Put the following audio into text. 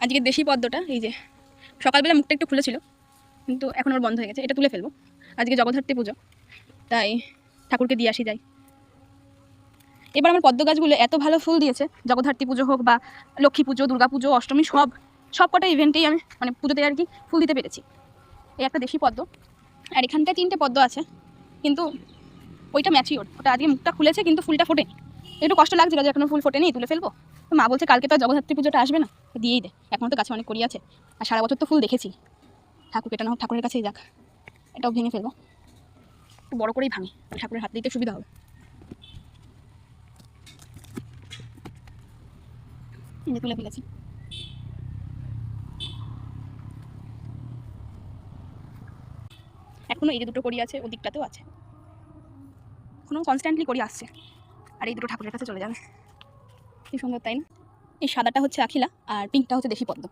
আজকে দেশি পদ্মটা এই যে সকালবেলা মুখটা একটু খুলেছিল, কিন্তু এখন ওর বন্ধ হয়ে গেছে। এটা তুলে ফেলবো, আজকে জগদ্ধাত্রী পুজো, তাই ঠাকুরকে দিয়ে আসি যাই। এবার আমার পদ্ম গাছগুলো এত ভালো ফুল দিয়েছে, জগদ্ধাত্রী পুজো হোক বা লক্ষ্মী পুজো, দুর্গা পুজো, অষ্টমী, সব কটা ইভেন্টেই আমি মানে পুজোতে আর কি ফুল দিতে পেরেছি। এই একটা দেশি পদ্ম, আর এখানটায় 3টে পদ্ম আছে, কিন্তু ওইটা ম্যাচিওর, ওটা আজকে মুখটা খুলেছে কিন্তু ফুলটা ফোটেনি। একটু কষ্ট লাগছিল যে এখনো ফুল ফোটেনি, তুলে ফেলবো। তো মা বলছে কালকে তো জগদ্ধাত্রী পুজোটা আসবে না, দিয়েই দে, এখনও তো গাছে অনেক করি আছে, আর সারা বছর তো ফুল দেখেছি। ঠাকুর এটা না হোক, ঠাকুরের কাছেই যাক, এটাও ভেঙে ফেলবো, একটু বড় করেই ভাঙি, ঠাকুরের হাত দিতে সুবিধা হবে। তুলে ফেলেছি। এখনো এই যে দুটো করি আছে, ওদিকটাতেও আছে, এখনো কনস্ট্যান্টলি করি আসছে, আর এই দুটো ঠাকুরের কাছে চলে যাবে। কি সুন্দর তাই না? এই সাদাটা হচ্ছে আখিলা, আর পিঙ্কটা হচ্ছে দেশি পদ্ম।